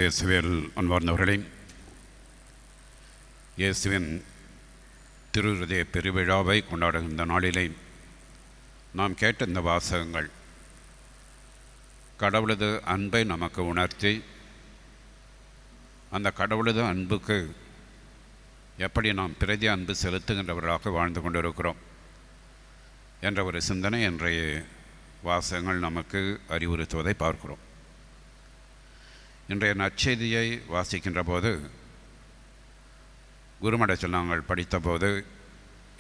இயேசுவில் அன்பார்ந்தவர்களே, இயேசுவின் திருஹ்ருதய பெருவிழாவை கொண்டாடுகின்ற நாளிலே நாம் கேட்ட இந்த வாசகங்கள் கடவுளது அன்பை நமக்கு உணர்த்தி அந்த கடவுளது அன்புக்கு எப்படி நாம் பிரதி அன்பு செலுத்துகின்றவர்களாக வாழ்ந்து கொண்டிருக்கிறோம் என்ற ஒரு சிந்தனை இன்றைய வாசகங்கள் நமக்கு அறிவுறுத்துவதை பார்க்கிறோம். இன்றைய நற்செய்தியை வாசிக்கின்ற போது குருமடத்தில் நாங்கள் படித்தபோது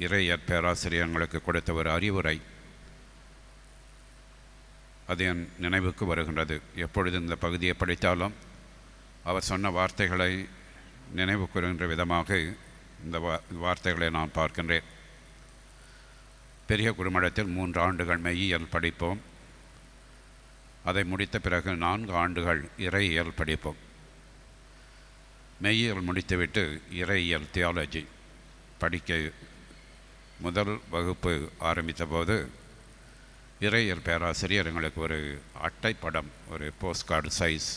இறையற் பேராசிரியர் எங்களுக்கு கொடுத்த ஒரு அறிவுரை அது என் நினைவுக்கு வருகின்றது. எப்பொழுது இந்த பகுதியை படித்தாலும் அவர் சொன்ன வார்த்தைகளை நினைவு கூறுகின்ற விதமாக இந்த வார்த்தைகளை நான் பார்க்கின்றேன். பெரிய குருமடத்தில் 3 ஆண்டுகள் மெய்யியல் படிப்போம். அதை முடித்த பிறகு 4 ஆண்டுகள் இறையியல் படிப்போம். மெய்யியல் முடித்துவிட்டு இறையியல் தியாலஜி படிக்க முதல் வகுப்பு ஆரம்பித்த போது இறையியல் பேராசிரியர் எங்களுக்கு ஒரு அட்டைப்படம், ஒரு போஸ்ட் கார்டு சைஸ்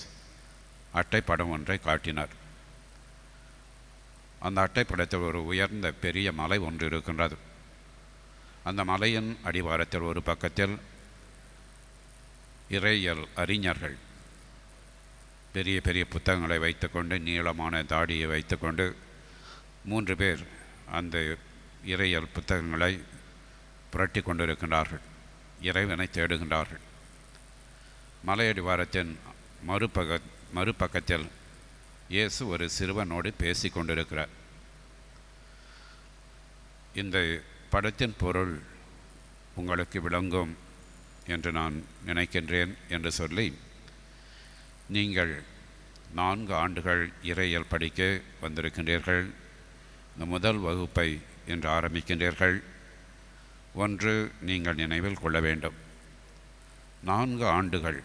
அட்டைப்படம் ஒன்றை காட்டினார். அந்த அட்டைப்படத்தில் ஒரு உயர்ந்த பெரிய மலை ஒன்று இருக்கின்றது. அந்த மலையின் அடிவாரத்தில் ஒரு பக்கத்தில் இறையியல் அறிஞர்கள் பெரிய பெரிய புத்தகங்களை வைத்துக்கொண்டு நீளமான தாடியை வைத்துக்கொண்டு 3 பேர் அந்த இறையியல் புத்தகங்களை புரட்டி கொண்டிருக்கின்றார்கள். இறைவனை தேடுகின்றார்கள். மலையடிவாரத்தின் மறுபக்கத்தில் இயேசு ஒரு சிறுவனோடு பேசி கொண்டிருக்கிறார். இந்த படத்தின் பொருள் உங்களுக்கு விளங்கும் என்று நான் நினைக்கின்றேன் என்று சொல்லி, நீங்கள் 4 ஆண்டுகள் இறையியல் படிக்க வந்திருக்கின்றீர்கள். இந்த முதல் வகுப்பை என்று ஆரம்பிக்கின்றீர்கள். ஒன்று நீங்கள் நினைவில் கொள்ள வேண்டும். 4 ஆண்டுகள்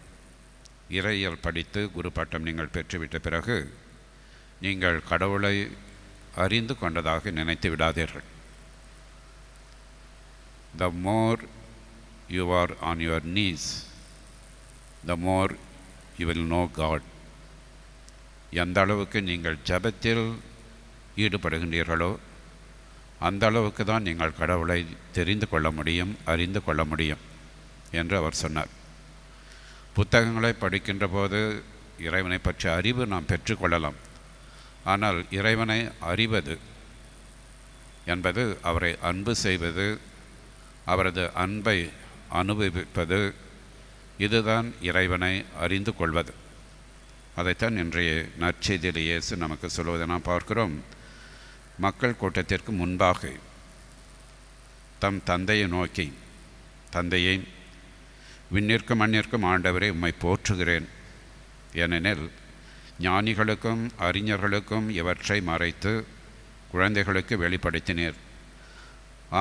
இறையியல் படித்து குரு பட்டம் நீங்கள் பெற்றுவிட்ட பிறகு நீங்கள் கடவுளை அறிந்து கொண்டதாக நினைத்து விடாதீர்கள். The more you are on your knees, the more you will know God. எந்த அளவுக்கு நீங்கள் ஜெபத்தில் ஈடுபடுகின்றீர்களோ அந்த அளவுக்கு தான் நீங்கள் கடவுளை தெரிந்து கொள்ள முடியும், அறிந்து கொள்ள முடியும் என்று அவர் சொன்னார். புத்தகங்களை படிக்கின்ற போது இறைவனை பற்றிய அறிவு நாம் பெற்றுக்கொள்ளலாம். ஆனால் இறைவனை அறிவது என்பது அவரை அன்பு செய்வது, அவரது அன்பை அனுபவிப்பது, இதுதான் இறைவனை அறிந்து கொள்வது. அதைத்தான் இன்றைய நற்செய்தியில் இயேசு நமக்கு சொல்வதை நாம் பார்க்கிறோம். மக்கள் கூட்டத்திற்கு முன்பாக தம் தந்தையை நோக்கி, தந்தையை, விண்ணிற்கும் மண்ணிற்கும் ஆண்டவரை உம்மை போற்றுகிறேன். ஏனெனில் ஞானிகளுக்கும் அறிஞர்களுக்கும் இவற்றை மறைத்து குழந்தைகளுக்கு வெளிப்படுத்தினீர்.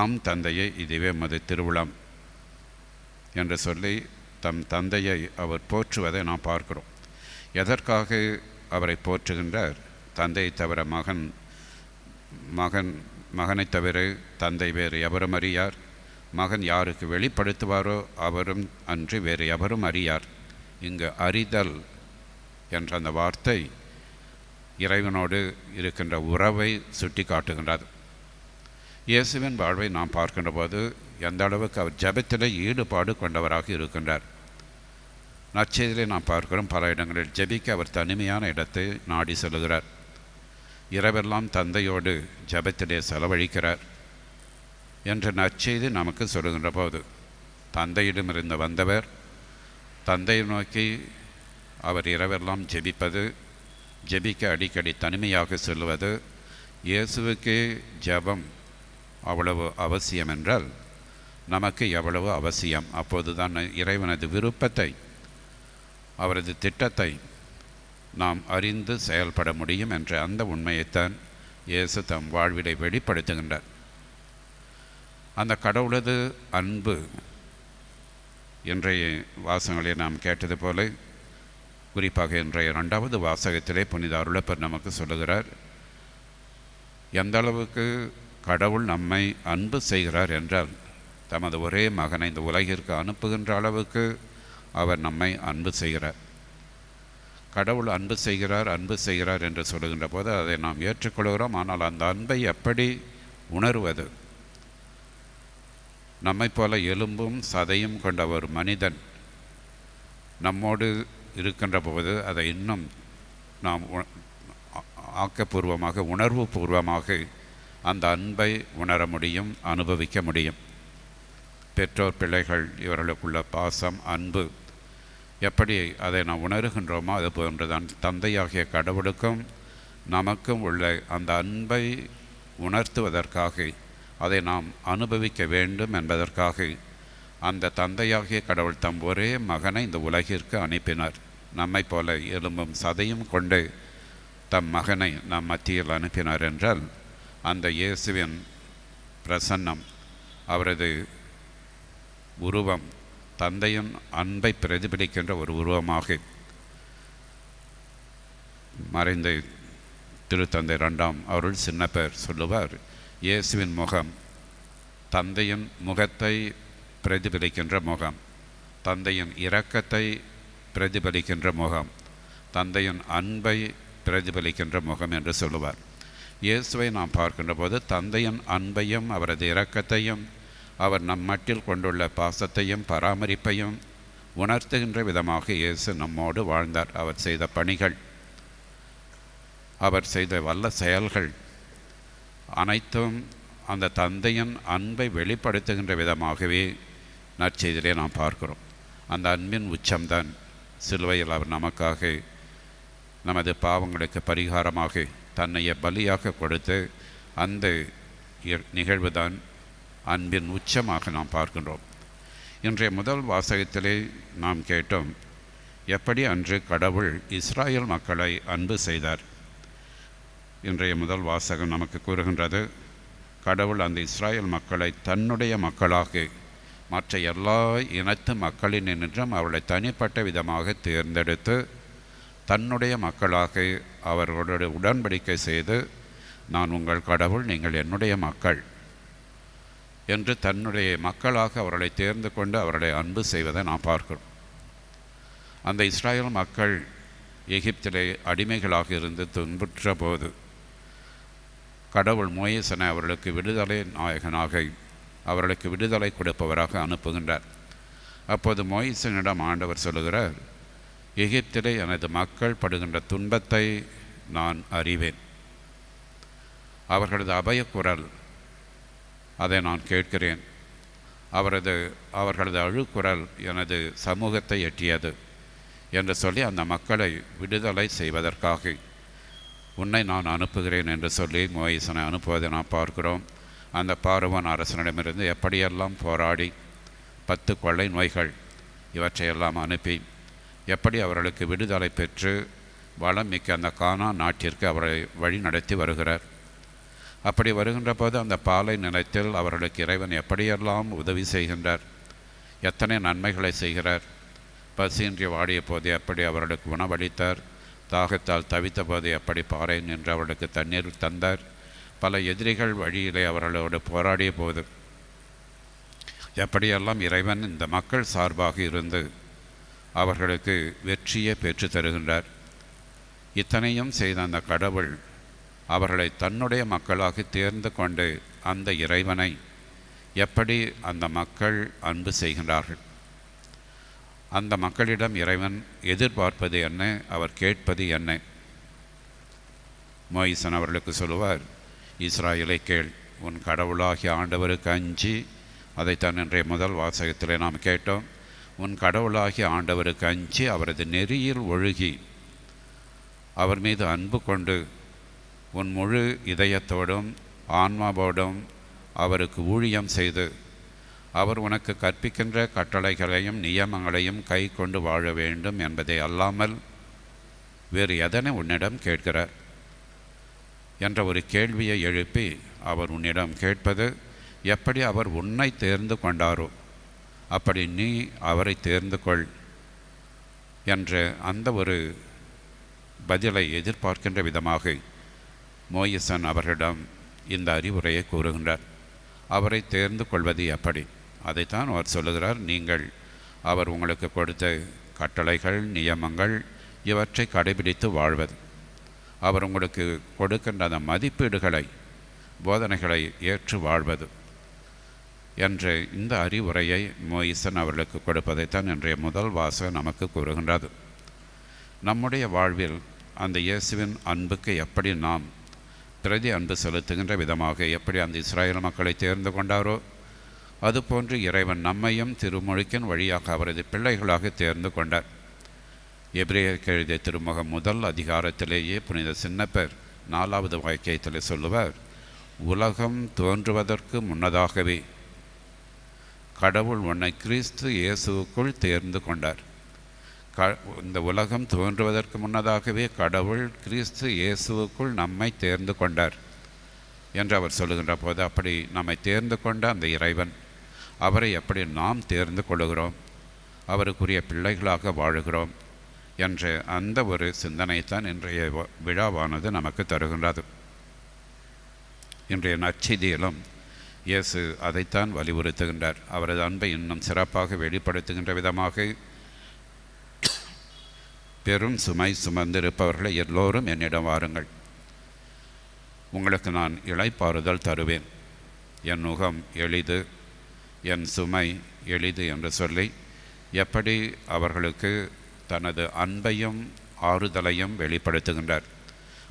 ஆம் தந்தையை, இதுவே உமது திருவுளம் என்று சொல்லி தம் தந்தையை அவர் போற்றுவதை நாம் பார்க்கிறோம். எதற்காக அவரை போற்றுகின்றார்? தந்தையை தவிர மகனை தவிர தந்தை வேறு எவரும் அறியார். மகன் யாருக்கு வெளிப்படுத்துவாரோ அவரும் அன்று வேறு எவரும் அறியார். இங்கு அறிதல் என்ற அந்த வார்த்தை இறைவனோடு இருக்கின்ற உறவை சுட்டி காட்டுகின்றது. இயேசுவின் வாழ்வை நாம் பார்க்கின்ற போது எந்த அளவுக்கு அவர் ஜெபத்தில் ஈடுபாடு கொண்டவராக இருக்கின்றார். நற்செய்தியிலே நாம் பார்க்கிறோம், பல இடங்களில் ஜெபிக்க அவர் தனிமையான இடத்தை நாடி செல்கிறார். இரவெல்லாம் தந்தையோடு ஜெபத்திலே செலவழிக்கிறார் என்ற நற்செய்தி நமக்கு சொல்லுகின்ற போது, தந்தையிடமிருந்து வந்தவர் தந்தையை நோக்கி அவர் இரவெல்லாம் ஜெபிப்பது, ஜெபிக்க அடிக்கடி தனிமையாக செல்வது, இயேசுவுக்கே ஜெபம் அவ்வளவு அவசியம் என்றால் நமக்கு எவ்வளவு அவசியம். அப்போது தான் இறைவனது விருப்பத்தை, அவரது திட்டத்தை நாம் அறிந்து செயல்பட முடியும் என்ற அந்த உண்மையைத்தான் இயேசு தம் வாழ்விலை வெளிப்படுத்துகின்றார். அந்த கடவுளது அன்பு இன்றைய வாசகங்களை நாம் கேட்டது போல, குறிப்பாக இன்றைய 2வது வாசகத்திலே புனித அருளப்பர் நமக்கு சொல்லுகிறார், எந்த அளவுக்கு கடவுள் நம்மை அன்பு செய்கிறார் என்றால், தமது ஒரே மகனை இந்த உலகிற்கு அனுப்புகின்ற அளவுக்கு அவர் நம்மை அன்பு செய்கிறார். கடவுள் அன்பு செய்கிறார் என்று சொல்லுகின்ற போது அதை நாம் ஏற்றுக்கொள்கிறோம். ஆனால் அந்த அன்பை எப்படி உணர்வது? நம்மை போல எலும்பும் சதையும் கொண்ட ஒரு மனிதன் நம்மோடு இருக்கின்ற போது அதை இன்னும் நாம் ஆக்கப்பூர்வமாக, உணர்வு பூர்வமாக அந்த அன்பை உணர முடியும், அனுபவிக்க முடியும். பெற்றோர் பிள்ளைகள் இவர்களுக்குள்ள பாசம், அன்பு எப்படி அதை நாம் உணர்கின்றோமோ அது போன்றுதான் தந்தையாகிய கடவுளுக்கும் நமக்கும் உள்ள அந்த அன்பை உணர்த்துவதற்காக, அதை நாம் அனுபவிக்க வேண்டும் என்பதற்காக அந்த தந்தையாகிய கடவுள் தம் ஒரே மகனை இந்த உலகிற்கு அனுப்பினார். நம்மை போல எலும்பும் சதையும் கொண்டு தம் மகனை நம் மத்தியில் அனுப்பினார் என்றால் அந்த இயேசுவின் பிரசன்னம், அவரது உருவம் தந்தையின் அன்பை பிரதிபலிக்கின்ற ஒரு உருவமாக மறைந்த திருத்தந்தை 2ஆம் அருள் சின்னப்பர் சொல்லுவார், இயேசுவின் முகம் தந்தையின் முகத்தை பிரதிபலிக்கின்ற முகம், தந்தையின் இரக்கத்தை பிரதிபலிக்கின்ற முகம், தந்தையின் அன்பை பிரதிபலிக்கின்ற முகம் என்று சொல்லுவார். இயேசுவை நாம் பார்க்கின்ற போது தந்தையின் அன்பையும் அவரது இரக்கத்தையும் அவர் நம் மட்டில் கொண்டுள்ள பாசத்தையும் பராமரிப்பையும் உணர்த்துகின்ற விதமாக இயேசு நம்மோடு வாழ்ந்தார். அவர் செய்த பணிகள், அவர் செய்த வல்ல செயல்கள் அனைத்தும் அந்த தந்தையின் அன்பை வெளிப்படுத்துகின்ற விதமாகவே நற்செய்தியிலே நாம் பார்க்கிறோம். அந்த அன்பின் உச்சம்தான் சிலுவையில் அவர் நமக்காக நமது பாவங்களுக்கு பரிகாரமாக தன்னைய பலியாக கொடுத்து அந்த நிகழ்வுதான் அன்பின் உச்சமாக நாம் பார்க்கின்றோம். இன்றைய முதல் வாசகத்திலே நாம் கேட்டோம், எப்படி அன்று கடவுள் இஸ்ராயல் மக்களை அன்பு செய்தார். இன்றைய முதல் வாசகம் நமக்கு கூறுகின்றது, கடவுள் அந்த இஸ்ராயல் மக்களை தன்னுடைய மக்களாக மற்ற எல்லா இனத்து மக்களினின்றும் அவர்களை தனிப்பட்ட விதமாக தேர்ந்தெடுத்து தன்னுடைய மக்களாக அவர்களுடைய உடன்படிக்கை செய்து, நான் உங்கள் கடவுள், நீங்கள் என்னுடைய மக்கள் என்று தன்னுடைய மக்களாக அவர்களை தேர்ந்து கொண்டு அவர்களை அன்பு செய்வதை நாம் பார்க்கிறோம். அந்த இஸ்ராயல் மக்கள் எகிப்திலே அடிமைகளாக இருந்து துன்புற்ற போது கடவுள் மோசேயை அவர்களுக்கு விடுதலை நாயகனாக, அவர்களுக்கு விடுதலை கொடுப்பவராக அனுப்புகின்றார். அப்போது மோசேயிடம் ஆண்டவர் சொல்லுகிறார், எகிப்திலே எனது மக்கள் படுகின்ற துன்பத்தை நான் அறிவேன், அவர்களது அபயக்குரல் அதை நான் கேட்கிறேன், அவர்களது அழுக்குரல் எனது சமூகத்தை எட்டியது என்று சொல்லி அந்த மக்களை விடுதலை செய்வதற்காக உன்னை நான் அனுப்புகிறேன் என்று சொல்லி மோசேயை அனுப்புவதை நாம் பார்க்கிறோம். அந்த பார்வோன் அரசனிடமிருந்து எப்படியெல்லாம் போராடி 10 கொள்ளை நோய்கள் இவற்றையெல்லாம் அனுப்பி எப்படி அவர்களுக்கு விடுதலை பெற்று வளம் மிக்க அந்த கானான் நாட்டிற்கு அவரை வழி நடத்தி வருகிறார். அப்படி வருகின்ற போது அந்த பாலை நிலத்தில் அவர்களுக்கு இறைவன் எப்படியெல்லாம் உதவி செய்கின்றார், எத்தனை நன்மைகளை செய்கிறார். பசியின்றி வாடிய போது எப்படி அவர்களுக்கு உணவளித்தார், தாகத்தால் தவித்த போது எப்படி பாறை நின்று அவர்களுக்கு தண்ணீர் தந்தார், பல எதிரிகள் வழியிலே அவர்களோடு போராடிய போது எப்படியெல்லாம் இறைவன் இந்த மக்கள் சார்பாக இருந்து அவர்களுக்கு வெற்றியை பெற்று தருகின்றார். இத்தனையும் செய்த அந்த கடவுள் அவர்களை தன்னுடைய மக்களாக தேர்ந்து கொண்டு அந்த இறைவனை எப்படி அந்த மக்கள் அன்பு செய்கின்றார்கள், அந்த மக்களிடம் இறைவன் எதிர்பார்ப்பது என்ன, அவர் கேட்பது என்ன? மோசே அவர்களுக்கு சொல்லுவார், இஸ்ராயேலை கேள், உன் கடவுளாகிய ஆண்டவருக்கு அஞ்சி, அதைத்தான் இன்றைய முதல் வாசகத்திலே நாம் கேட்டோம். உன் கடவுளாகிய ஆண்டவருக்கு அஞ்சி அவரது நெறியில் ஒழுகி அவர் மீது அன்பு கொண்டு உன் முழு இதயத்தோடும் ஆன்மாவோடும் அவருக்கு ஊழியம் செய்து அவர் உனக்கு கற்பிக்கின்ற கட்டளைகளையும் நியமங்களையும் கை கொண்டு வாழ வேண்டும் என்பதை அல்லாமல் வேறு எதனை உன்னிடம் கேட்கிறார் என்ற ஒரு கேள்வியை எழுப்பி அவர் உன்னிடம் கேட்பது, எப்படி அவர் உன்னை தேர்ந்து கொண்டாரோ அப்படி நீ அவரை தேர்ந்து கொள் என்ற அந்த ஒரு பதிலை எதிர்பார்க்கின்ற விதமாக மோசே அவர்களிடம் இந்த அறிவுரையை கூறுகின்றார். அவரை தேர்ந்து கொள்வது எப்படி? அதைத்தான் அவர் சொல்லுகிறார், நீங்கள் அவர் உங்களுக்கு கொடுத்த கட்டளைகள் நியமங்கள் இவற்றை கடைபிடித்து வாழ்வது. அவர் உங்களுக்கு கொடுக்கின்ற அந்த மதிப்பீடுகளை, போதனைகளை ஏற்று வாழ்வது என்ற இந்த அறிவுரையை மோயிசன் அவர்களுக்கு கொடுப்பதைத்தான் இன்றைய முதல் வாசகம் நமக்கு கூறுகின்றது. நம்முடைய வாழ்வில் அந்த இயேசுவின் அன்புக்கு எப்படி நாம் பிரதி அன்பு செலுத்துகின்ற விதமாக எப்படி அந்த இஸ்ராயேல் மக்களை தேர்ந்து கொண்டாரோ அதுபோன்று இறைவன் நம்மையும் திருமுழுக்கின் வழியாக அவரது பிள்ளைகளாக தேர்ந்து கொண்டார். எபிரேயருக்கு எழுதிய திருமுகம் முதல் அதிகாரத்திலேயே புனித சின்னப்பர் 4வது வாக்கியத்தில் சொல்லுவார், உலகம் தோன்றுவதற்கு முன்னதாகவே கடவுள் உன்னை கிறிஸ்து இயேசுவுக்குள் தேர்ந்து கொண்டார். இந்த உலகம் தோன்றுவதற்கு முன்னதாகவே கடவுள் கிறிஸ்து இயேசுவுக்குள் நம்மை தேர்ந்து கொண்டார் என்று அவர் சொல்லுகின்ற போது, அப்படி நம்மை தேர்ந்து கொண்ட அந்த இறைவன் அவரை எப்படி நாம் தேர்ந்து கொள்ளுகிறோம், அவருக்குரிய பிள்ளைகளாக வாழுகிறோம் என்ற அந்த ஒரு சிந்தனைத்தான் இன்றைய விழாவானது நமக்கு தருகின்றது. இன்றைய நற்செய்தியிலும் இயேசு அதைத்தான் வலியுறுத்துகின்றார். அவரது அன்பை இன்னும் சிறப்பாக வெளிப்படுத்துகின்ற விதமாக, பெரும் சுமை சுமந்திருப்பவர்களை எல்லோரும் என்னிடம் வாருங்கள், உங்களுக்கு நான் இளைப்பாறுதல் தருவேன், என் நுகம் எளிது என் சுமை எளிது என்று சொல்லி எப்படி அவர்களுக்கு தனது அன்பையும் ஆறுதலையும் வெளிப்படுத்துகின்றார்.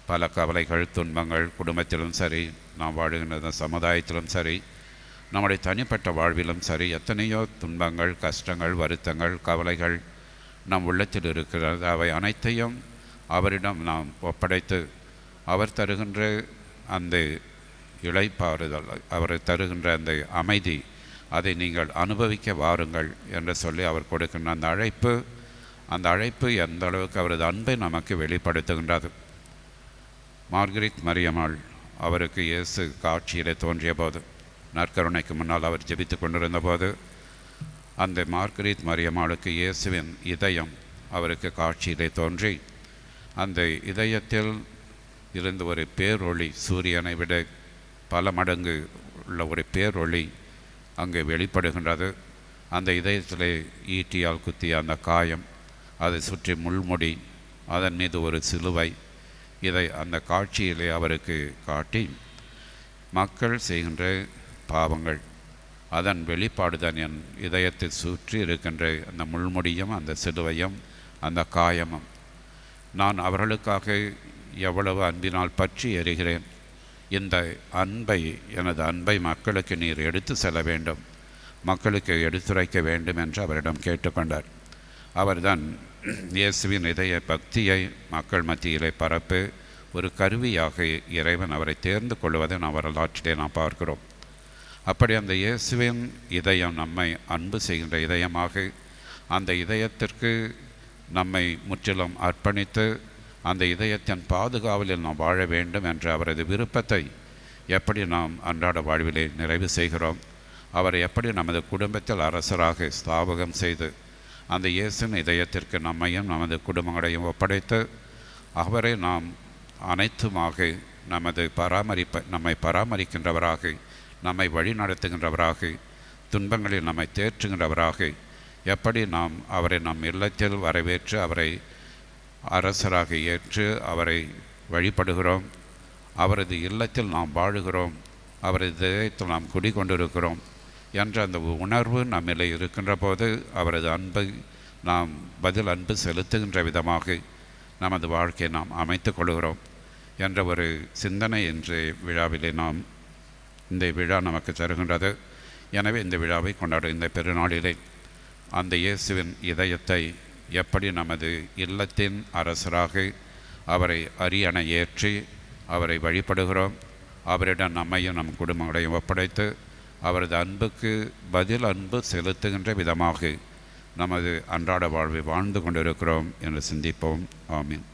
பல கவலைகள், துன்பங்கள் குடும்பத்திலும் சரி, நாம் வாழுகின்ற சமுதாயத்திலும் சரி, நம்முடைய தனிப்பட்ட வாழ்விலும் சரி, எத்தனையோ துன்பங்கள், கஷ்டங்கள், வருத்தங்கள், கவலைகள் நம் உள்ளத்தில் இருக்கிறது. அவை அனைத்தையும் அவரிடம் நாம் ஒப்படைத்து அவர் தருகின்ற அந்த இளைப்பாறுதல், அவர் தருகின்ற அந்த அமைதி, அதை நீங்கள் அனுபவிக்க வாருங்கள் என்று சொல்லி அவர் கொடுக்கின்ற அந்த அழைப்பு எந்த அளவுக்கு அவரது அன்பை நமக்கு வெளிப்படுத்துகின்றது. மார்கரெட் மரியம்மாள் அவருக்கு இயேசு காட்சியிலே தோன்றிய போது, நற்கருணைக்கு முன்னால் அவர் ஜெபித்து கொண்டிருந்த போது, அந்த மார்கரெட் மரியம்மாளுக்கு இயேசுவின் இதயம் அவருக்கு காட்சியிலே தோன்றி, அந்த இதயத்தில் இருந்து ஒரு பேரொளி, சூரியனை விட பல மடங்கு உள்ள ஒரு பேரொளி அங்கே வெளிப்படுகின்றது. அந்த இதயத்திலே ஈட்டியால் குத்திய அந்த காயம், அதை சுற்றி முள்முடி, அதன் மீது ஒரு சிலுவை, இதை அந்த காட்சியிலே அவருக்கு காட்டி, மக்கள் செய்கின்ற பாவங்கள் அதன் வெளிப்பாடுதான் என் இதயத்தை சுற்றி இருக்கின்ற அந்த முள்முடியும் அந்த சிலுவையும் அந்த காயமும். நான் அவர்களுக்காக எவ்வளவு அன்பினால் பற்றி எறிகிறேன். இந்த அன்பை, எனது அன்பை மக்களுக்கு நீர் எடுத்து செல்ல வேண்டும், மக்களுக்கு எடுத்துரைக்க வேண்டும் என்று அவரிடம் கேட்டுக்கொண்டார். அவர்தான் இயேசுவின் இதய பக்தியை மக்கள் மத்தியிலே பரப்பு ஒரு கருவியாக இறைவன் அவரை தேர்ந்து கொள்வதை நாம் வரலாற்றிலே நாம் பார்க்கிறோம். அப்படி அந்த இயேசுவின் இதயம் நம்மை அன்பு செய்கின்ற இதயமாக, அந்த இதயத்திற்கு நம்மை முற்றிலும் அர்ப்பணித்து அந்த இதயத்தின் பாதுகாவலில் நாம் வாழ வேண்டும் என்ற அவரது விருப்பத்தை எப்படி நாம் அன்றாட வாழ்விலே நிறைவு செய்கிறோம், அவரை எப்படி நமது குடும்பத்தில் அரசராக ஸ்தாபகம் செய்து அந்த இயேசுவின் இதயத்திற்கு நம்மையும் நமது குடும்பங்களையும் ஒப்படைத்து அவரை நாம் அனைத்துமாக நம்மை பராமரிக்கின்றவராக, நம்மை வழி நடத்துகின்றவராக, துன்பங்களில் நம்மை தேற்றுகின்றவராக, எப்படி நாம் அவரை நம் இல்லத்தில் வரவேற்று அவரை அரசராக ஏற்று அவரை வழிபடுகிறோம், அவரது இல்லத்தில் நாம் வாழுகிறோம், அவரது இதயத்தில் நாம் குடிகொண்டிருக்கிறோம் என்ற அந்த உணர்வு நம்மிலே இருக்கின்ற போது அவரது அன்பை நாம் பதில் அன்பு செலுத்துகின்ற விதமாக நமது வாழ்க்கையை நாம் அமைத்து கொள்கிறோம் என்ற ஒரு சிந்தனை இன்று விழாவிலே இந்த விழா நமக்கு தருகின்றது. எனவே இந்த விழாவை கொண்டாடும் இந்த பெருநாளிலே அந்த இயேசுவின் இதயத்தை எப்படி நமது இல்லத்தின் அரசராக அவரை அரியணை ஏற்றி அவரை வழிபடுகிறோம், அவரிடம் நம்மையும் நம் குடும்பங்களையும் ஒப்படைத்து அவரது அன்புக்கு பதில் அன்பு செலுத்துகின்ற விதமாக நமது அன்றாட வாழ்வை வாழ்ந்து கொண்டிருக்கிறோம் என்று சிந்திப்போம். ஆமீன்.